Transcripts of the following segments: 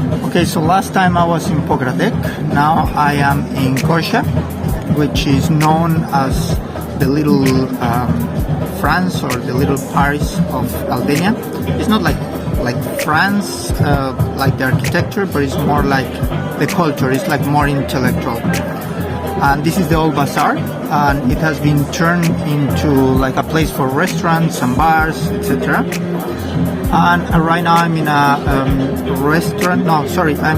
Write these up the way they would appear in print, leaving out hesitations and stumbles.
Okay, so last time I was in Pogradec, now I am in Korçe, which is known as the little France or the little Paris of Albania. It's not like France, like the architecture, but it's more like the culture. It's like more intellectual. And this is the old bazaar, and it has been turned into like a place for restaurants and bars, etc. And right now I'm in a I'm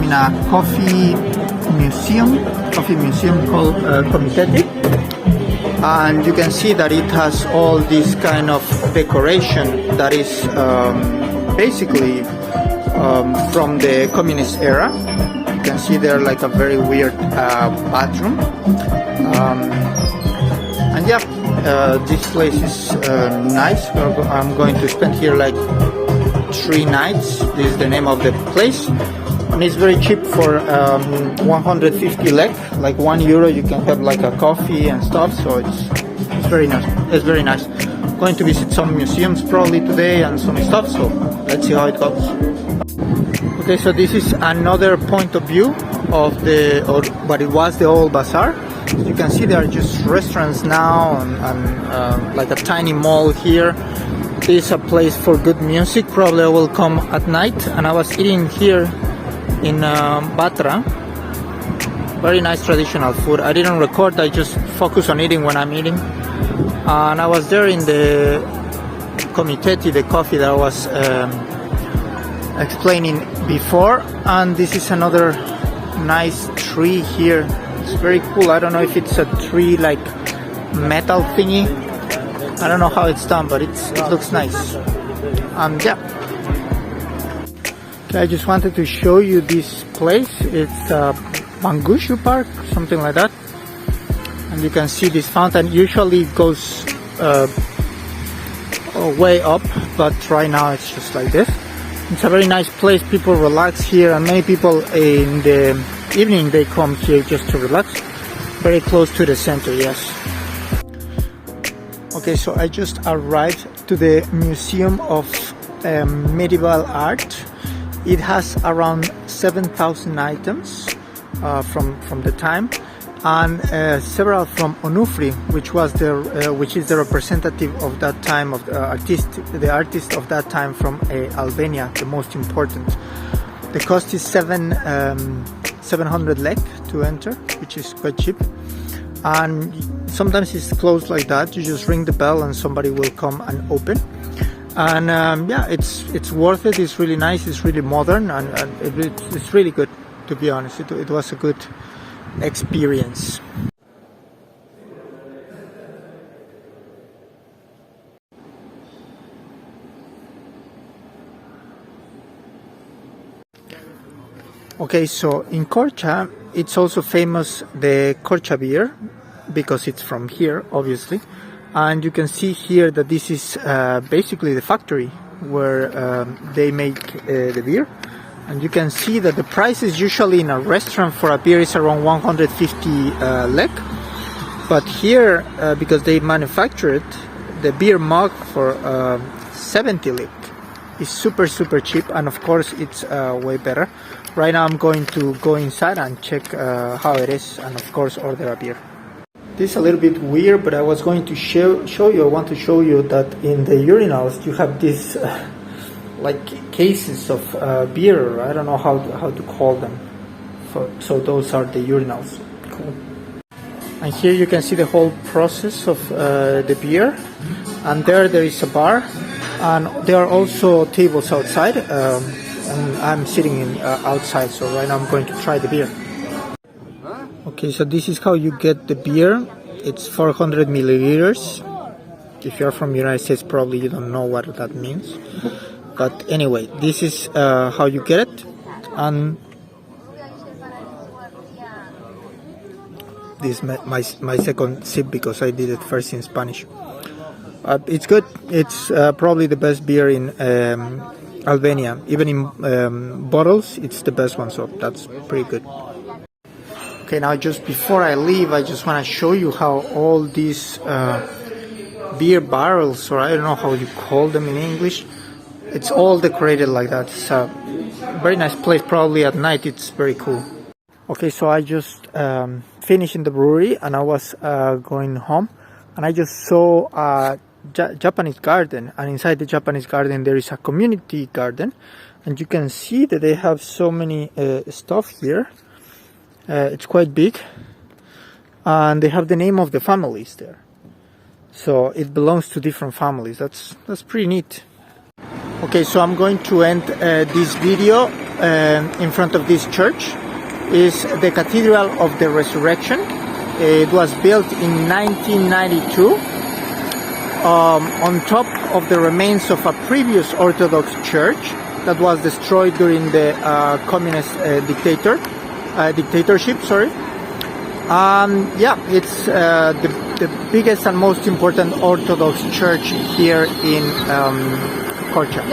in a coffee museum called Komiteti. And you can see that it has all this kind of decoration that is basically from the communist era. You can see there like a very weird bathroom. And yeah, this place is nice. I'm going to spend here like 3 nights. This is the name of the place, and it's very cheap for 150 lek, like €1. You can have like a coffee and stuff. So it's very nice. It's very nice. I'm going to visit some museums probably today and some stuff. So let's see how it goes. Okay, so this is another point of view of what it was the old bazaar. As you can see, there are just restaurants now and like a tiny mall here. This is a place for good music. Probably I will come at night. And I was eating here in Batra. Very nice traditional food. I didn't record, I just focus on eating when I'm eating. And I was there in the Komiteti, the coffee that I was explaining before. And this is another nice tree here. It's very cool. I don't know if it's a tree like metal thingy. I don't know how it's done, but it looks nice. Yeah. Okay, I just wanted to show you this place. It's Mangushu Park, something like that. And you can see this fountain. Usually it goes way up, but right now it's just like this. It's a very nice place. People relax here, and many people in the evening they come here just to relax. Very close to the center, yes. Okay, so I just arrived to the Museum of Medieval Art. It has around 7,000 items from the time, and several from Onufri, which is the representative of that time of the artist of that time from Albania, the most important. The cost is 700 lek to enter, which is quite cheap. And sometimes it's closed like that. You just ring the bell and somebody will come and open. And yeah, it's worth it. It's really nice. It's really modern, and it's really good, to be honest. It was a good experience. Okay, so in Korçe, it's also famous the Korçe beer, because it's from here, obviously. And you can see here that this is basically the factory where they make the beer. And you can see that the price is usually in a restaurant for a beer is around 150 lek. But here, because they manufacture it, the beer mug for 70 lek is super cheap, and of course it's way better. Right now I'm going to go inside and check how it is, and of course order a beer. This is a little bit weird, but I was going to show you. I want to show you that in the urinals you have these like cases of beer. I don't know how to call them. So those are the urinals. Cool. And here you can see the whole process of the beer. And there is a bar, and there are also tables outside. And I'm sitting outside, so right now I'm going to try the beer. Okay, so this is how you get the beer. It's 400 milliliters. If you're from the United States, probably you don't know what that means. But anyway, this is how you get it. And this is my second sip, because I did it first in Spanish. It's good. It's probably the best beer in Albania. Even in bottles, it's the best one, so that's pretty good. Okay, now just before I leave, I just want to show you how all these beer barrels, or I don't know how you call them in English, it's all decorated like that. It's a very nice place. Probably at night it's very cool. Okay, so I just finished in the brewery and I was going home, and I just saw a Japanese garden, and inside the Japanese garden there is a community garden, and you can see that they have so many stuff here. It's quite big, and they have the name of the families there, so it belongs to different families. That's pretty neat. Okay, so I'm going to end this video in front of this church. Is the Cathedral of the Resurrection. It was built in 1992 on top of the remains of a previous Orthodox church that was destroyed during the communist dictatorship. Yeah, it's the biggest and most important Orthodox church here in Korçe.